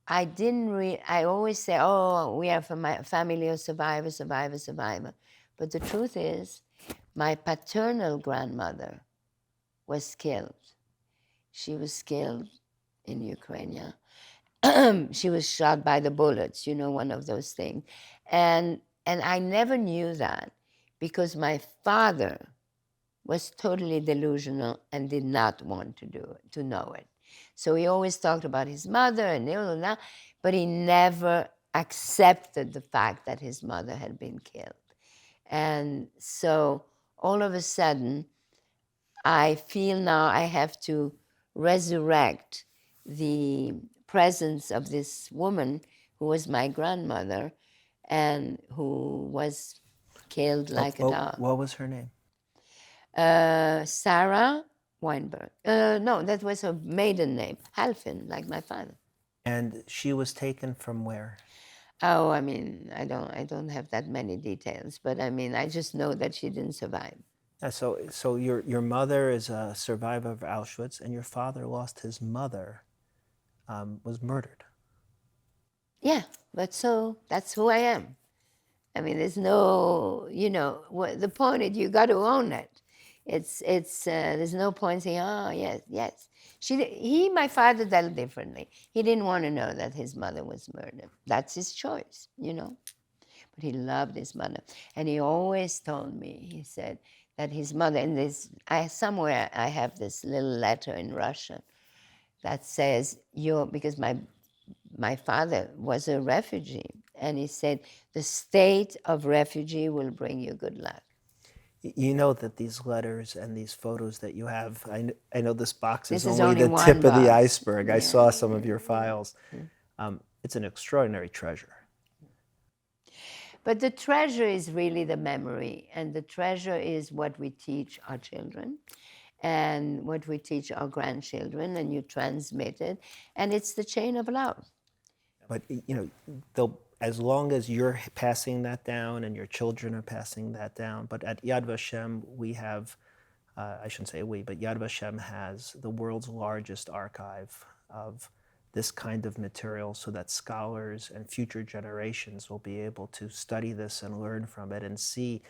I didn't I always say, oh, we are from my family of survivors. But the truth is, my paternal grandmother was killed. She was killed in Ukraine. She was shot by the bullets, one of those things. And I never knew that because my father was totally delusional and did not want to know it. So he always talked about his mother and all that, but he never accepted the fact that his mother had been killed. And so all of a sudden, I feel now I have to resurrect the presence of this woman who was my grandmother and who was killed like a dog. What was her name? Sarah Weinberg. No, that was her maiden name, Halfin, like my father. And she was taken from where? Oh, I mean, I don't have that many details, but I mean, I just know that she didn't survive. So your mother is a survivor of Auschwitz, and your father lost his mother, was murdered. Yeah, but so that's who I am. I mean, there's no, the point is you got to own it. There's no point saying, oh, yes. My father dealt differently. He didn't want to know that his mother was murdered. That's his choice, But he loved his mother. And he always told me, he said that his mother, somewhere I have this little letter in Russian that says, because my father was a refugee, and he said, the state of refugee will bring you good luck. You know that these letters and these photos that you have, I know this box is This only is the tip of the box. iceberg. I saw some of your files. It's an extraordinary treasure. But the treasure is really the memory, and the treasure is what we teach our children and what we teach our grandchildren, and you transmit it, and it's the chain of love. But, as long as you're passing that down and your children are passing that down, but at Yad Vashem, we have, I shouldn't say we, but Yad Vashem has the world's largest archive of this kind of material so that scholars and future generations will be able to study this and learn from it and see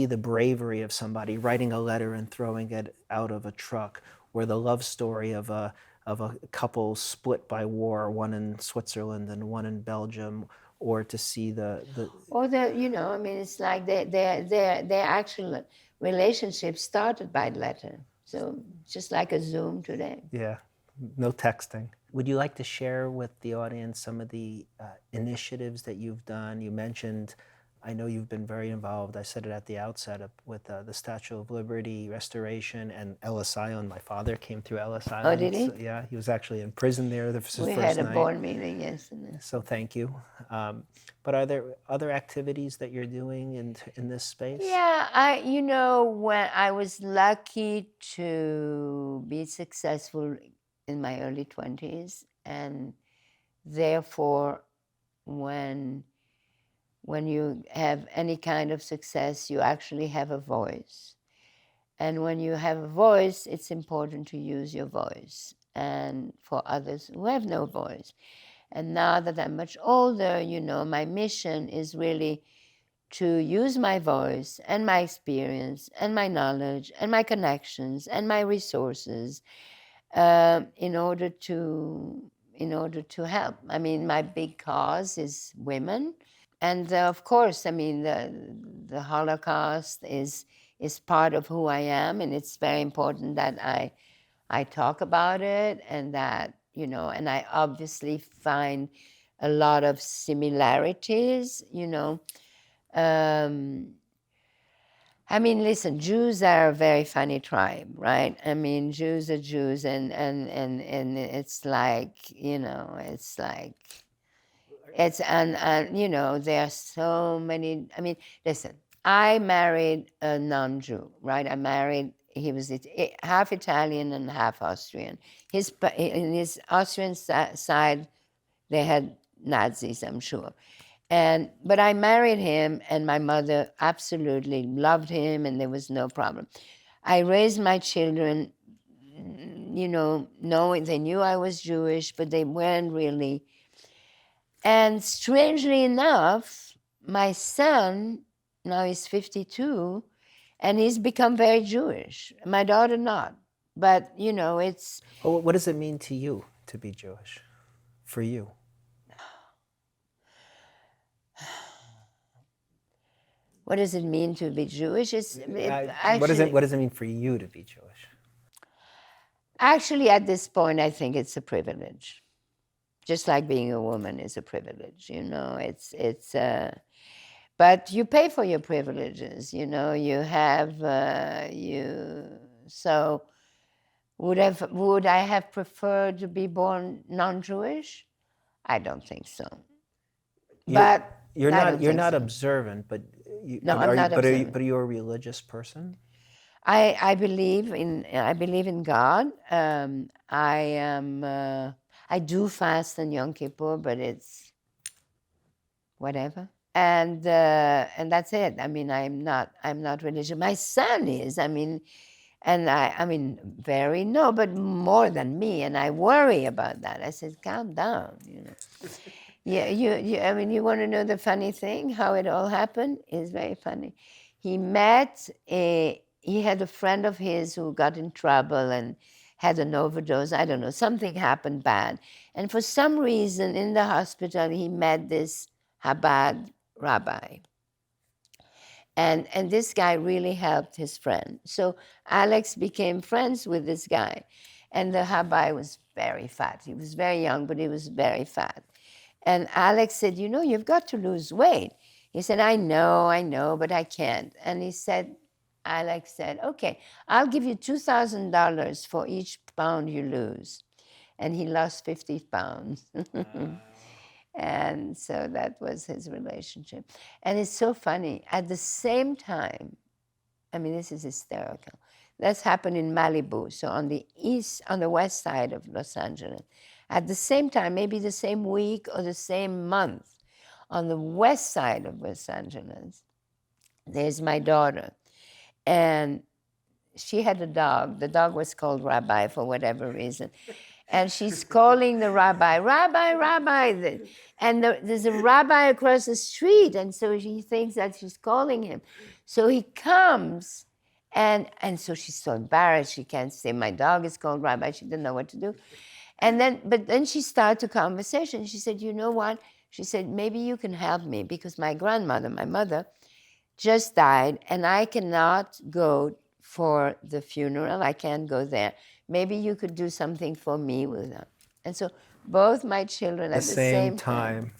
the bravery of somebody writing a letter and throwing it out of a truck, or the love story of a couple split by war, one in Switzerland and one in Belgium, or to see it's like their actual relationship started by letter. So just like a Zoom today. Yeah, no texting. Would you like to share with the audience some of the initiatives that you've done? You mentioned, I know you've been very involved, I said it at the outset, with the Statue of Liberty restoration and Ellis Island. My father came through Ellis Island. Oh, did he? So, yeah, he was actually in prison there the first night. We had a board meeting yesterday. So thank you. But are there other activities that you're doing in this space? Yeah, when I was lucky to be successful in my early 20s, and therefore when you have any kind of success, you actually have a voice. And when you have a voice, it's important to use your voice. And for others who have no voice. And now that I'm much older, my mission is really to use my voice and my experience and my knowledge and my connections and my resources in order to help. I mean, my big cause is women. And of course, I mean, the Holocaust is part of who I am, and it's very important that I talk about it, and that, and I obviously find a lot of similarities, I mean, listen, Jews are a very funny tribe, right? I mean, Jews are Jews, and it's like, there are so many. I mean, listen, I married a non-Jew, right? He was half Italian and half Austrian. In his Austrian side, they had Nazis, I'm sure. But I married him, and my mother absolutely loved him, and there was no problem. I raised my children, knowing they knew I was Jewish, but they weren't really. And strangely enough, my son, now he's 52, and he's become very Jewish. My daughter not. But, it's... Well, what does it mean to you to be Jewish, for you? What does it mean to be Jewish? What does it mean for you to be Jewish? Actually, at this point, I think it's a privilege. Just like being a woman is a privilege, but you pay for your privileges, you have, so would I have preferred to be born non-Jewish? I don't think so. You're not observant, but I'm not observant. But are you a religious person? I believe in God. I do fast on Yom Kippur, but it's whatever. And that's it. I mean, I'm not religious. My son is. I mean, but more than me. And I worry about that. I said, calm down. Yeah, you want to know the funny thing? How it all happened is very funny. He had a friend of his who got in trouble and had an overdose. I don't know, something happened bad. And for some reason in the hospital, he met this Chabad rabbi. And this guy really helped his friend. So Alex became friends with this guy. And the rabbi was very fat. He was very young, but he was very fat. And Alex said, you've got to lose weight. He said, I know, but I can't. And Alex said, okay, I'll give you $2,000 for each pound you lose. And he lost 50 pounds. And so that was his relationship. And it's so funny. At the same time, I mean, this is hysterical. That's happened in Malibu, so on the west side of Los Angeles. At the same time, maybe the same week or the same month, on the west side of Los Angeles, there's my daughter. And she had a dog. The dog was called Rabbi for whatever reason. And she's calling the rabbi, Rabbi, Rabbi. And there's a rabbi across the street. And so she thinks that she's calling him. So he comes. And so she's so embarrassed. She can't say, my dog is called Rabbi. She didn't know what to do. But then she started a conversation. She said, you know what? She said, maybe you can help me because my grandmother, my mother, just died, and I cannot go for the funeral. I can't go there. Maybe you could do something for me with them. And so both my children at the same time.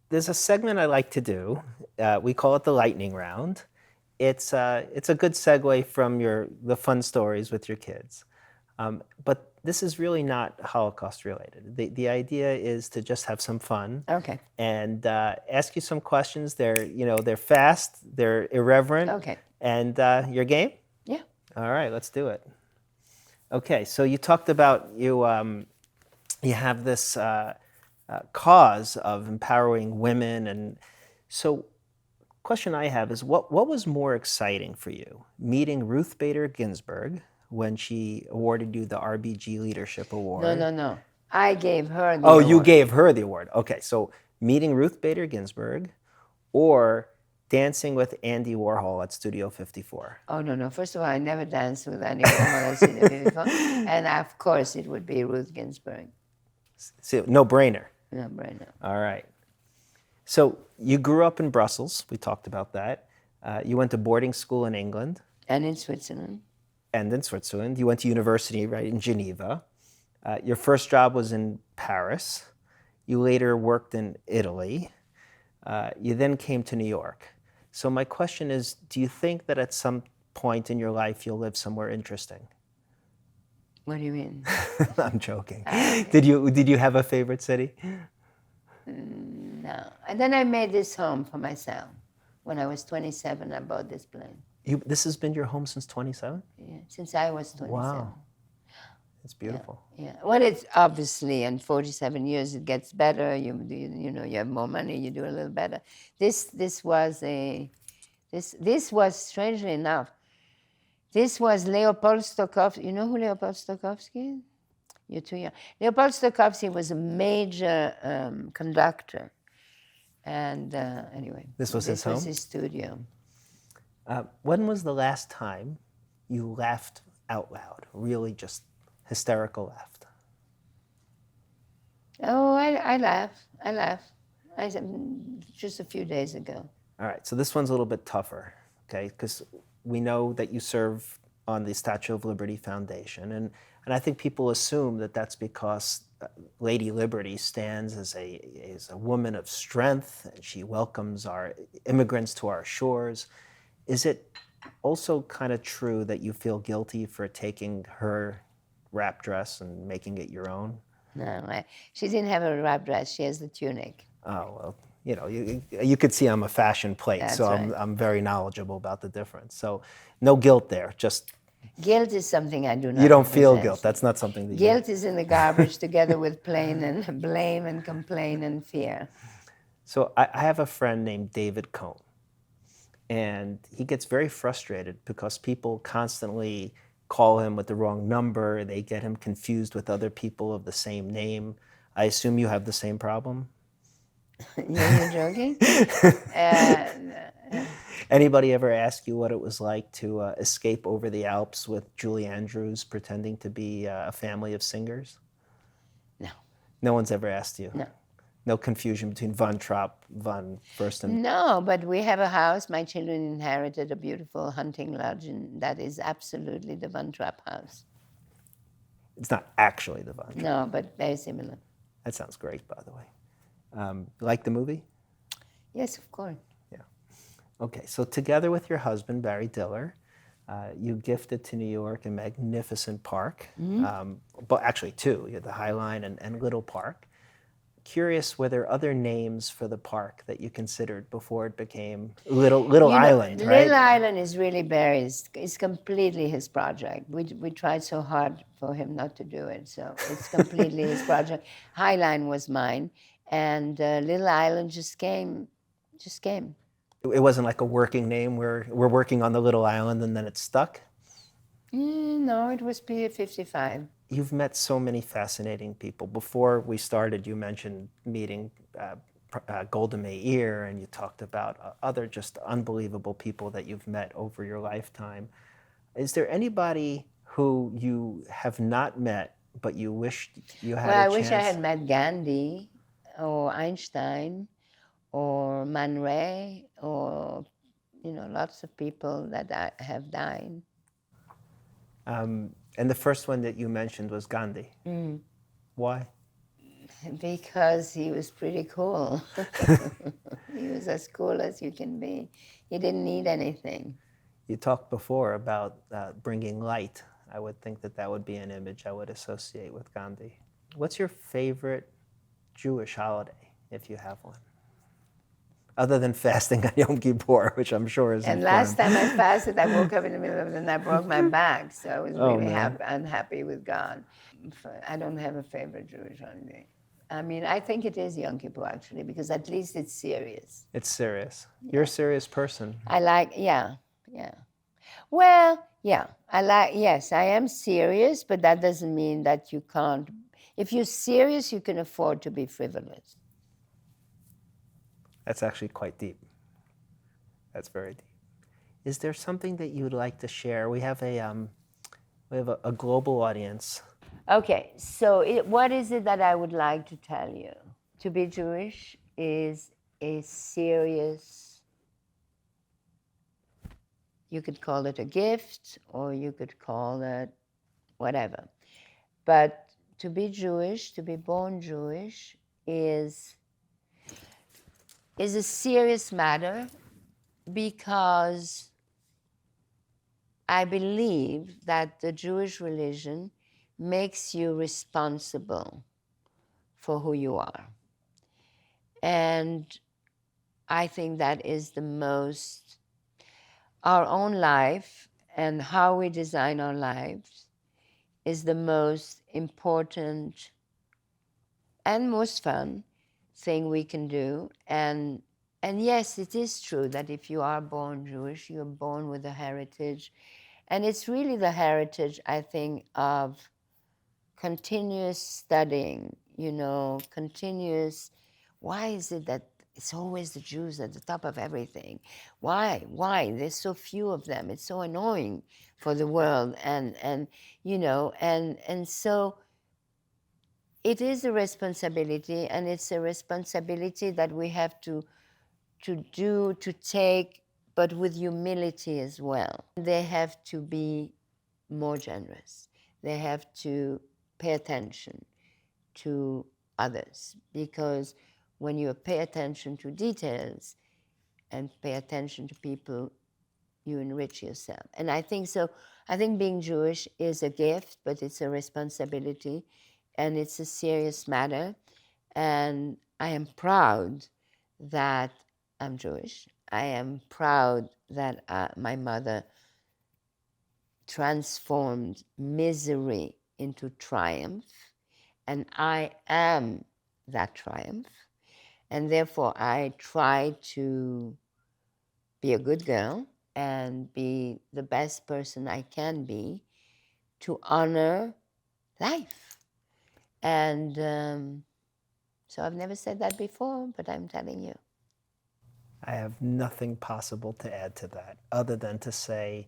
There's a segment I like to do. We call it the lightning round. It's a good segue from the fun stories with your kids. But this is really not Holocaust related. The idea is to just have some fun. Okay. And ask you some questions. They're fast, they're irreverent. Okay. And your game? Yeah. All right, let's do it. Okay, so you talked about you have this cause of empowering women, and so question I have is what was more exciting for you, meeting Ruth Bader Ginsburg when she awarded you the RBG Leadership Award? No. I gave her the award. award. You gave her the award. Okay, so meeting Ruth Bader Ginsburg or dancing with Andy Warhol at Studio 54? Oh, no. First of all, I never danced with Andy Warhol at Studio 54. And of course, it would be Ruth Ginsburg. So, no brainer. No brainer. All right. So you grew up in Brussels. We talked about that. You went to boarding school in England. And in Switzerland. And in Switzerland. You went to university, right, in Geneva. Your first job was in Paris. You later worked in Italy. You then came to New York. So my question is, do you think that at some point in your life you'll live somewhere interesting? What do you mean? I'm joking. Did you have a favorite city? No. And then I made this home for myself. When I was 27, I bought this plane. This has been your home since 27? Yeah, since I was 27. Wow. It's beautiful. Yeah. Well, it's obviously in 47 years it gets better. You know, you have more money, you do a little better. This was strangely enough. This was Leopold Stokowski. You know who Leopold Stokowski is? You're too young. Leopold Stokowski was a major conductor. And anyway, this was his home? This was his studio. When was the last time you laughed out loud? Really just hysterical laughed? Oh, I laughed. I said just a few days ago. All right, so this one's a little bit tougher, okay? Because we know that you serve on the Statue of Liberty Foundation, and I think people assume that that's because Lady Liberty stands as a woman of strength, and she welcomes our immigrants to our shores. Is it also kind of true that you feel guilty for taking her wrap dress and making it your own? No, she didn't have a wrap dress. She has the tunic. Oh, well, you know, you could see I'm a fashion plate, That's so right. I'm very knowledgeable about the difference. So no guilt there, just... Guilt is something I do not You don't feel possess. guilt. That's not something that Guilt is in the garbage together with blame and complaint and fear. So I have a friend named David Cohn, and he gets very frustrated because people constantly call him with the wrong number. They get him confused with other people of the same name. I assume you have the same problem? You're joking? Anybody ever ask you what it was like to escape over the Alps with Julie Andrews pretending to be a family of singers? No. No one's ever asked you? No. No confusion between Von Trapp, Von Furstenberg? No, but we have a house. My children inherited a beautiful hunting lodge, and that is absolutely the Von Trapp house. It's not actually the Von Trapp. No, but very similar. That sounds great, by the way. Like the movie? Yes, of course. Yeah. Okay, so together with your husband, Barry Diller, you gifted to New York a magnificent park, but actually two. You had the High Line and Little Park. Curious, were there other names for the park that you considered before it became Little Island, right? Little Island is really Barry's. It's completely his project. We tried so hard for him not to do it, so it's completely his project. High Line was mine, and Little Island just came. It wasn't like a working name where we're working on the Little Island and then it stuck? No, it was Pier 55. You've met so many fascinating people. Before we started, you mentioned meeting Golda Meir, and you talked about other just unbelievable people that you've met over your lifetime. Is there anybody who you have not met, but you wish you had a chance? Well, I wish I had met Gandhi or Einstein or Man Ray or, lots of people that have died. And the first one that you mentioned was Gandhi. Why? Because he was pretty cool. He was as cool as you can be. He didn't need anything. You talked before about bringing light. I would think that would be an image I would associate with Gandhi. What's your favorite Jewish holiday, if you have one? Other than fasting on Yom Kippur, which I'm sure is And last time I fasted, I woke up in the middle of the night, I broke my back, so I was really unhappy with God. I don't have a favorite Jewish holiday. I mean, I think it is Yom Kippur, actually, because at least it's serious. It's serious. Yeah. You're a serious person. Yeah. Well, yeah, yes, I am serious, but that doesn't mean that you can't. If you're serious, you can afford to be frivolous. That's actually quite deep. That's very deep. Is there something that you would like to share? We have a global audience. Okay, so what is it that I would like to tell you? To be Jewish is a serious, you could call it a gift, or you could call it whatever. But to be Jewish, to be born Jewish, is a serious matter, Because I believe that the Jewish religion makes you responsible for who you are. And I think that is the most, our own life and how we design our lives is the most important and most fun thing we can do. And yes, it is true that if you are born Jewish, you're born with a heritage. And it's really the heritage, I think, of continuous studying, continuous, why is it that it's always the Jews at the top of everything? Why? There's so few of them. It's so annoying for the world. And so it is a responsibility, and it's a responsibility that we have to take, but with humility as well. They have to be more generous. They have to pay attention to others, because when you pay attention to details and pay attention to people, you enrich yourself. And I think so. I think being Jewish is a gift, but it's a responsibility, and it's a serious matter. And I am proud that I'm Jewish. I am proud that my mother transformed misery into triumph, and I am that triumph. And therefore, I try to be a good girl and be the best person I can be to honor life. And so I've never said that before, but I'm telling you. I have nothing possible to add to that other than to say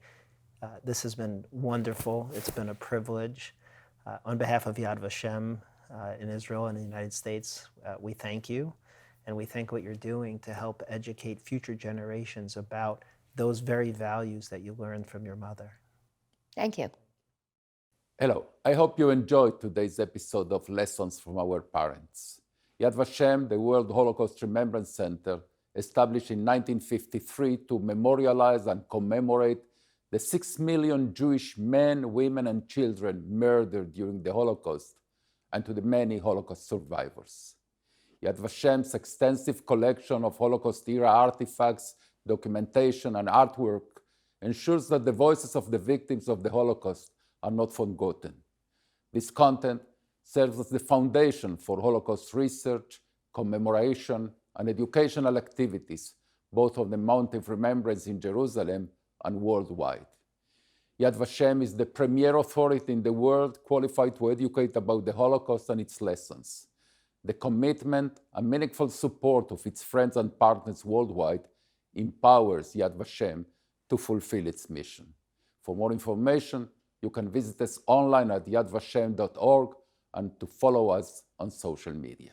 this has been wonderful. It's been a privilege. On behalf of Yad Vashem in Israel and the United States, we thank you, and we thank what you're doing to help educate future generations about those very values that you learned from your mother. Thank you. Hello, I hope you enjoyed today's episode of Lessons from Our Parents. Yad Vashem, the World Holocaust Remembrance Center, established in 1953 to memorialize and commemorate the 6 million Jewish men, women, and children murdered during the Holocaust, and to the many Holocaust survivors. Yad Vashem's extensive collection of Holocaust-era artifacts, documentation, and artwork ensures that the voices of the victims of the Holocaust are not forgotten. This content serves as the foundation for Holocaust research, commemoration, and educational activities, both on the Mount of Remembrance in Jerusalem and worldwide. Yad Vashem is the premier authority in the world qualified to educate about the Holocaust and its lessons. The commitment and meaningful support of its friends and partners worldwide empowers Yad Vashem to fulfill its mission. For more information, you can visit us online at yadvashem.org and to follow us on social media.